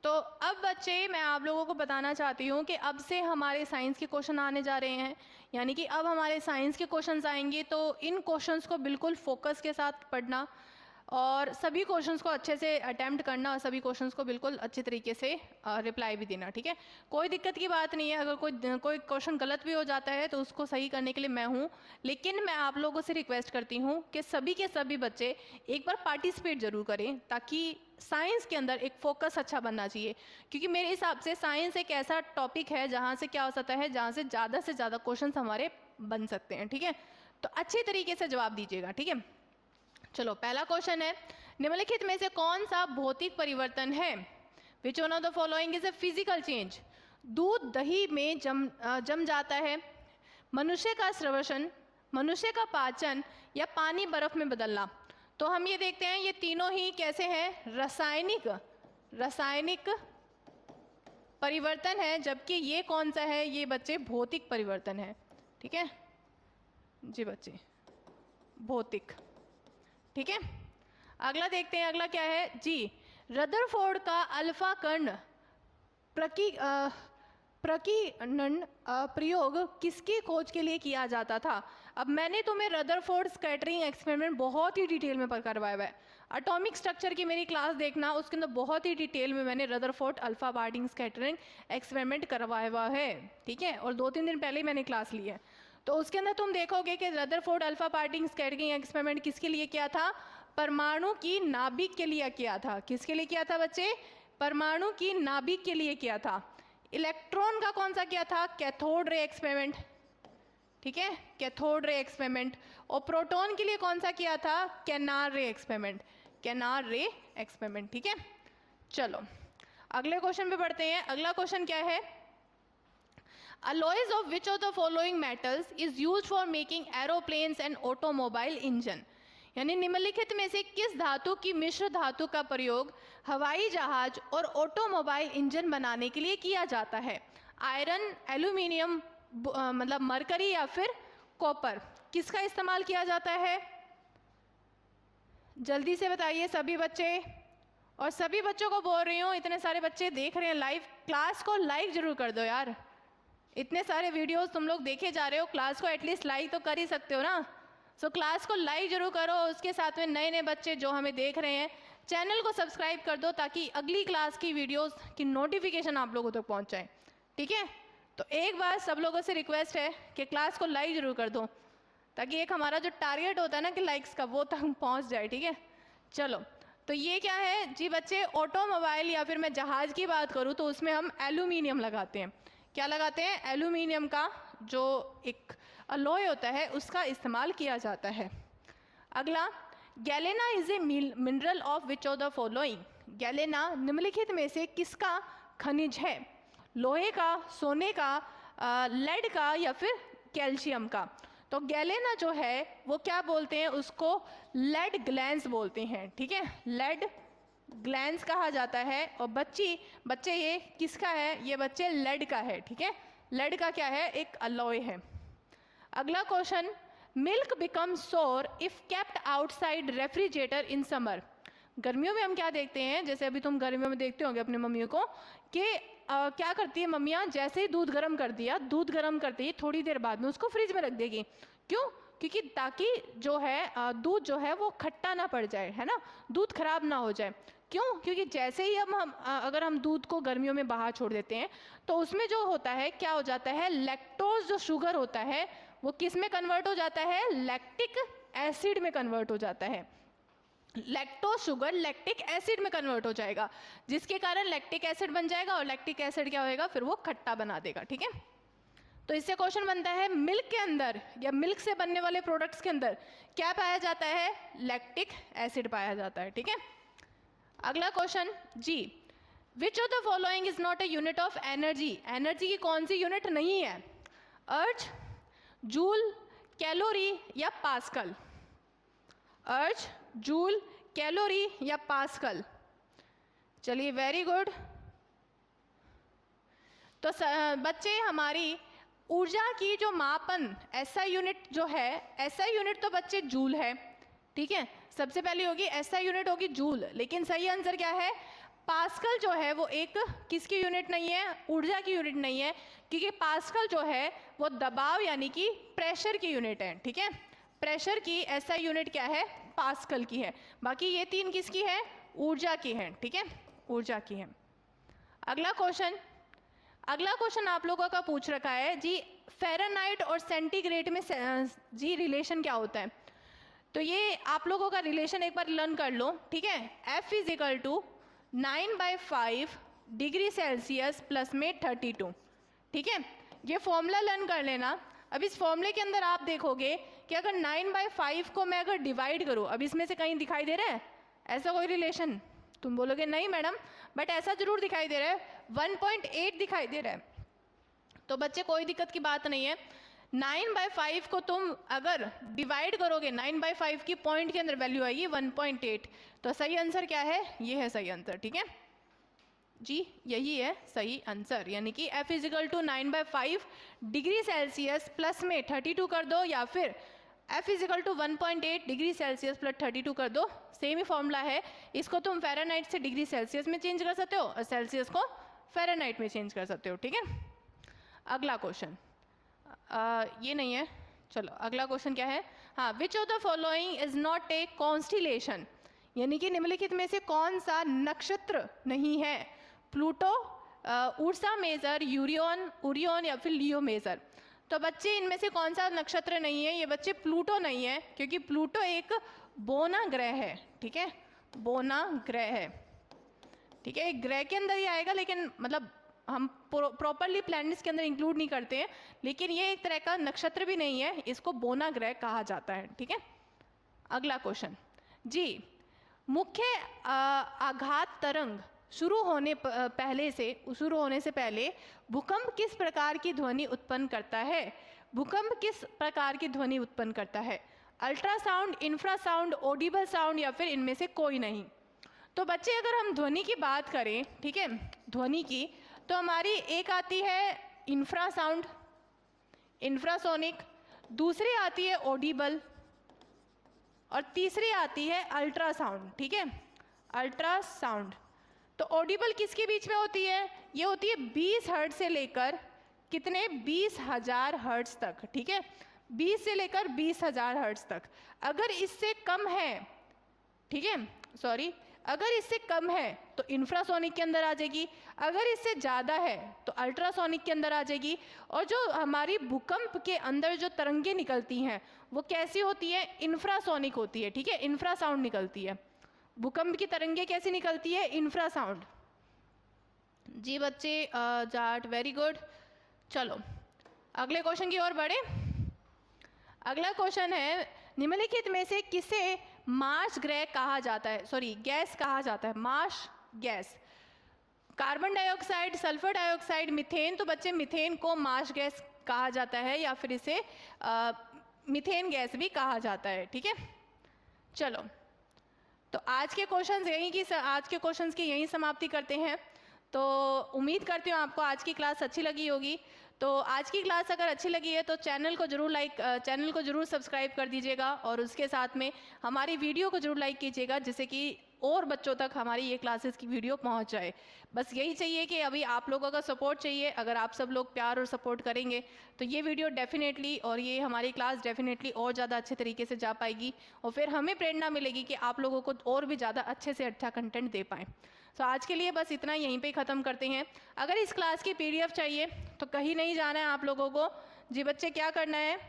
तो अब बच्चे मैं आप लोगों को बताना चाहती हूँ कि अब से हमारे साइंस के क्वेश्चन आने जा रहे हैं, यानी कि अब हमारे साइंस के क्वेश्चंस आएंगे। तो इन क्वेश्चंस को बिल्कुल फोकस के साथ पढ़ना और सभी क्वेश्चंस को अच्छे से अटेम्प्ट करना और सभी क्वेश्चंस को बिल्कुल अच्छे तरीके से रिप्लाई भी देना, ठीक है। कोई दिक्कत की बात नहीं है, अगर कोई क्वेश्चन गलत भी हो जाता है तो उसको सही करने के लिए मैं हूँ। लेकिन मैं आप लोगों से रिक्वेस्ट करती हूँ कि सभी के सभी बच्चे एक बार पार्टिसिपेट ज़रूर करें, ताकि साइंस के अंदर एक फोकस अच्छा बनना चाहिए। क्योंकि मेरे हिसाब से साइंस एक ऐसा टॉपिक है जहाँ से क्या हो सकता है, जहाँ से ज़्यादा क्वेश्चन हमारे बन सकते हैं, ठीक है। तो अच्छे तरीके से जवाब दीजिएगा, ठीक है। चलो पहला क्वेश्चन है, निम्नलिखित में से कौन सा भौतिक परिवर्तन है? Which one of the following is a physical change? दूध दही में जम जाता है, मनुष्य का श्वसन, मनुष्य का पाचन, या पानी बर्फ में बदलना। तो हम ये देखते हैं ये तीनों ही कैसे हैं, रासायनिक परिवर्तन है, जबकि ये कौन सा है, ये बच्चे भौतिक परिवर्तन है, ठीक है जी बच्चे, भौतिक, ठीक है। अगला देखते हैं, अगला क्या है जी, रदरफोर्ड का अल्फा कण प्रकीर्णन प्रयोग किसकी खोज के लिए किया जाता था? अब मैंने तुम्हें रदरफोर्ड स्कैटरिंग एक्सपेरिमेंट बहुत ही डिटेल में करवाया हुआ है। एटॉमिक स्ट्रक्चर की मेरी क्लास देखना, उसके अंदर बहुत ही डिटेल में मैंने Rutherford alpha particle scattering experiment करवाया हुआ है, ठीक है। और 2-3 दिन पहले ही मैंने क्लास ली है। तो उसके अंदर तुम देखोगे कि Rutherford alpha particle scattering experiment किसके लिए किया था? परमाणु की नाभिक के लिए किया था। किसके लिए किया था बच्चे? परमाणु की नाभिक के लिए किया था। इलेक्ट्रॉन का कौन सा किया था? कैथोड रे एक्सपेरिमेंट, ठीक है, कैथोड रे एक्सपेरिमेंट। और प्रोटॉन के लिए कौन सा किया था? कैनार रे एक्सपेरिमेंट, कैनार रे एक्सपेरिमेंट, ठीक है। चलो अगले क्वेश्चन पे बढ़ते हैं। अगला क्वेश्चन क्या है, alloys of which of the following metals is used for making aeroplanes and automobile engine? यानी निम्नलिखित में से किस धातु की मिश्र धातु का प्रयोग हवाई जहाज और ऑटोमोबाइल इंजन बनाने के लिए किया जाता है? आयरन, एल्यूमिनियम, मतलब मरकरी, या फिर कॉपर? किसका इस्तेमाल किया जाता है? जल्दी से बताइए सभी बच्चे। और सभी बच्चों को बोल रही हूँ, इतने सारे बच्चे देख रहे हैं लाइव, क्लास को लाइक जरूर कर दो यार। इतने सारे वीडियोस तुम लोग देखे जा रहे हो, क्लास को एटलीस्ट लाइक तो कर ही सकते हो ना। सो क्लास को लाइक जरूर करो। उसके साथ में नए नए बच्चे जो हमें देख रहे हैं, चैनल को सब्सक्राइब कर दो, ताकि अगली क्लास की वीडियोस की नोटिफिकेशन आप लोगों तक पहुंच जाए, ठीक है। तो एक बार सब लोगों से रिक्वेस्ट है कि क्लास को लाइक जरूर कर दो, ताकि एक हमारा जो टारगेट होता है ना कि लाइक्स का, वो तक पहुँच जाए, ठीक है। चलो तो ये क्या है जी बच्चे, ऑटोमोबाइल या फिर मैं जहाज़ की बात करूँ तो उसमें हम एल्यूमिनियम लगाते हैं। क्या लगाते हैं? एल्यूमिनियम का जो एक अलॉय होता है उसका इस्तेमाल किया जाता है। अगला, galena is a mineral of which of the following? Galena निम्नलिखित में से किसका खनिज है? लोहे का, सोने का, लेड का, या फिर कैल्शियम का? तो गैलेना जो है वो क्या बोलते हैं उसको? लेड ग्लैंस बोलते हैं, ठीक है, लेड ग्लैंस कहा जाता है। और बच्चे ये किसका है? ये बच्चे लेड का है, ठीक है। लेड का क्या है? एक अलॉय है। अगला क्वेश्चन, मिल्क बिकम सोर if kept outside refrigerator in summer? गर्मियों में हम क्या देखते हैं, जैसे अभी तुम गर्मियों में देखते होंगे अपने मम्मियों को कि क्या करती है मम्मियाँ, जैसे ही दूध गर्म कर दिया, दूध गर्म करते ही थोड़ी देर बाद में उसको फ्रिज में रख देगी। क्यों? क्योंकि ताकि जो है दूध जो है वो खट्टा ना पड़ जाए, है ना, दूध खराब ना हो जाए। क्यों? क्योंकि जैसे ही अगर हम दूध को गर्मियों में बाहर छोड़ देते हैं तो उसमें जो होता है, क्या हो जाता है, लैक्टोज जो शुगर होता है वो किस में कन्वर्ट हो जाता है? लैक्टिक एसिड में कन्वर्ट हो जाता है। लैक्टोज शुगर लैक्टिक एसिड में कन्वर्ट हो जाएगा, जिसके कारण लैक्टिक एसिड बन जाएगा, और लैक्टिक एसिड क्या होएगा? फिर वो खट्टा बना देगा, ठीक है। तो इससे क्वेश्चन बनता है, मिल्क के अंदर या मिल्क से बनने वाले प्रोडक्ट्स के अंदर क्या पाया जाता है? लैक्टिक एसिड पाया जाता है, ठीक है। अगला क्वेश्चन जी, which of the following is not a unit of energy? Energy की कौन सी यूनिट नहीं है? अर्ज, जूल, कैलोरी, या पास्कल? अर्ज, जूल, कैलोरी, या पास्कल? चलिए वेरी गुड। तो बच्चे हमारी ऊर्जा की जो मापन एसआई यूनिट जो है, एसआई यूनिट तो बच्चे जूल है, ठीक है। सबसे पहले होगी एसआई यूनिट होगी जूल, लेकिन सही आंसर क्या है? पास्कल जो है वो एक किसकी यूनिट नहीं है, ऊर्जा की यूनिट नहीं है, क्योंकि पास्कल जो है वो दबाव यानी कि प्रेशर की यूनिट है। ठीक है, प्रेशर की ऐसा यूनिट क्या है, पास्कल की है। बाकी ये तीन किसकी है, ऊर्जा की है। ठीक है, ऊर्जा की है। अगला क्वेश्चन आप लोगों का पूछ रखा है जी, फ़ारेनहाइट और सेंटीग्रेड में जी रिलेशन क्या होता है। तो ये आप लोगों का रिलेशन एक बार लर्न कर लो। ठीक है, F is equal to 9/5 degree Celsius plus में 32। ठीक है, ये फॉर्मूला लर्न कर लेना। अब इस फॉर्मूले के अंदर आप देखोगे कि अगर 9/5 को मैं अगर डिवाइड करूँ, अब इसमें से कहीं दिखाई दे रहा है ऐसा कोई रिलेशन, तुम बोलोगे नहीं मैडम, बट ऐसा जरूर दिखाई दे रहा है, 1.8 दिखाई दे रहा है। तो बच्चे कोई दिक्कत की बात नहीं है, 9/5 को तुम अगर डिवाइड करोगे, 9/5 की पॉइंट के अंदर वैल्यू आएगी 1.8। तो सही आंसर क्या है, ये है सही आंसर। ठीक है जी, यही है सही आंसर, यानी कि F is equal to 9/5 degree Celsius plus में 32 कर दो, या फिर F is equal to 1.8 degree Celsius plus 32 कर दो। सेम ही फॉर्मूला है, इसको तुम फ़ारेनहाइट से डिग्री सेल्सियस में चेंज कर सकते हो और सेल्सियस को फ़ारेनहाइट में चेंज कर सकते हो। ठीक है, अगला क्वेश्चन ये नहीं है, चलो अगला क्वेश्चन क्या है। हाँ, विच of the following is not A constellation, यानी कि निम्नलिखित में से कौन सा नक्षत्र नहीं है, प्लूटो, उर्सा मेजर, ओरियन या फिर लियो मेजर। तो बच्चे इनमें से कौन सा नक्षत्र नहीं है, ये बच्चे प्लूटो नहीं है, क्योंकि प्लूटो एक बोना ग्रह है। ठीक है, बोना ग्रह है। ठीक है, एक ग्रह के अंदर ही आएगा, लेकिन मतलब हम प्रॉपरली प्लैनेट्स के अंदर इंक्लूड नहीं करते हैं, लेकिन ये एक तरह का नक्षत्र भी नहीं है, इसको बोना ग्रह कहा जाता है। ठीक है, अगला क्वेश्चन जी, मुख्य आघात तरंग शुरू होने से पहले भूकंप किस प्रकार की ध्वनि उत्पन्न करता है, भूकंप किस प्रकार की ध्वनि उत्पन्न करता है, अल्ट्रासाउंड, इंफ्रासाउंड, ऑडिबल साउंड या फिर इनमें से कोई नहीं। तो बच्चे अगर हम ध्वनि की बात करें, ठीक है, ध्वनि की, तो हमारी एक आती है इंफ्रासाउंड, इंफ्रासोनिक, दूसरी आती है ऑडिबल और तीसरी आती है अल्ट्रासाउंड। ठीक है, अल्ट्रासाउंड। तो ऑडिबल किसके बीच में होती है, ये होती है 20 हर्ट्ज से लेकर कितने, 20,000 हर्ट्ज तक। ठीक है, 20 से लेकर 20,000 हर्ट्ज तक। अगर इससे कम है, ठीक है, सॉरी, अगर इससे कम है तो इंफ्रासोनिक के अंदर आ जाएगी, अगर इससे ज़्यादा है तो अल्ट्रासोनिक के अंदर आ जाएगी। और जो हमारी भूकंप के अंदर जो तरंगें निकलती हैं वो कैसी होती है, इंफ्रासोनिक होती है। ठीक है, इंफ्रासाउंड निकलती है। भूकंप की तरंगें कैसी निकलती है, इंफ्रासाउंड। जी बच्चे, जाट, वेरी गुड। चलो अगले क्वेश्चन की ओर बढ़े। अगला क्वेश्चन है, निम्नलिखित में से किसे मार्स ग्रह कहा जाता है, सॉरी गैस कहा जाता है, marsh gas, carbon dioxide, sulphur dioxide, methane. तो बच्चे मीथेन को मार्स गैस कहा जाता है, या फिर इसे मीथेन गैस भी कहा जाता है। ठीक है, चलो तो आज के क्वेश्चंस की यहीं समाप्ति करते हैं। तो उम्मीद करती हूँ आपको आज की क्लास अच्छी लगी होगी। तो आज की क्लास अगर अच्छी लगी है तो चैनल को जरूर सब्सक्राइब कर दीजिएगा, और उसके साथ में हमारी वीडियो को जरूर लाइक कीजिएगा, जिससे कि और बच्चों तक हमारी ये क्लासेस की वीडियो पहुंच जाए। बस यही चाहिए कि अभी आप लोगों का सपोर्ट चाहिए। अगर आप सब लोग प्यार और सपोर्ट करेंगे तो ये वीडियो डेफिनेटली, और ये हमारी क्लास डेफिनेटली और ज़्यादा अच्छे तरीके से जा पाएगी, और फिर हमें प्रेरणा मिलेगी कि आप लोगों को और भी ज़्यादा अच्छे से अच्छा कंटेंट दे पाएँ। तो आज के लिए बस इतना, यहीं पे ख़त्म करते हैं। अगर इस क्लास की PDF चाहिए तो कहीं नहीं जाना है आप लोगों को। जी बच्चे, क्या करना है,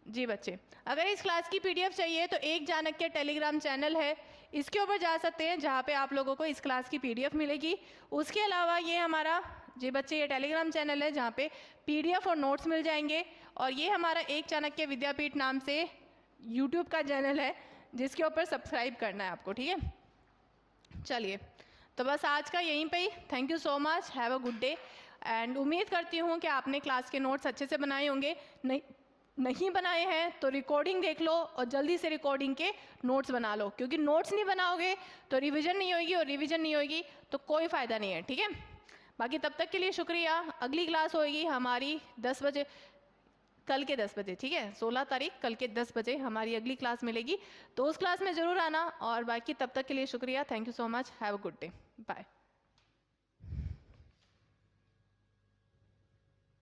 जी बच्चे, अगर इस क्लास की PDF चाहिए तो एक चाणक्य टेलीग्राम चैनल है, इसके ऊपर जा सकते हैं, जहाँ पे आप लोगों को इस क्लास की PDF मिलेगी। उसके अलावा ये हमारा, जी बच्चे, ये टेलीग्राम चैनल है जहाँ पे PDF और नोट्स मिल जाएंगे। और ये हमारा एक चाणक्य विद्यापीठ नाम से YouTube का चैनल है, जिसके ऊपर सब्सक्राइब करना है आपको। ठीक है, चलिए तो बस आज का यहीं पे ही। Thank you so much, have a good day. And उम्मीद करती हूँ कि आपने क्लास के नोट्स अच्छे से बनाए होंगे। नहीं बनाए हैं तो रिकॉर्डिंग देख लो और जल्दी से रिकॉर्डिंग के नोट्स बना लो, क्योंकि नोट्स नहीं बनाओगे तो रिवीजन नहीं होगी, और रिवीजन नहीं होगी तो कोई फ़ायदा नहीं है। ठीक है, बाकी तब तक के लिए शुक्रिया। अगली क्लास होगी हमारी 10 बजे, कल के 10 बजे, ठीक है? 16 तारीख कल के 10 बजे हमारी अगली क्लास मिलेगी, तो उस क्लास में ज़रूर आना। और बाकी तब तक के लिए शुक्रिया, thank you so much, have a good day, bye.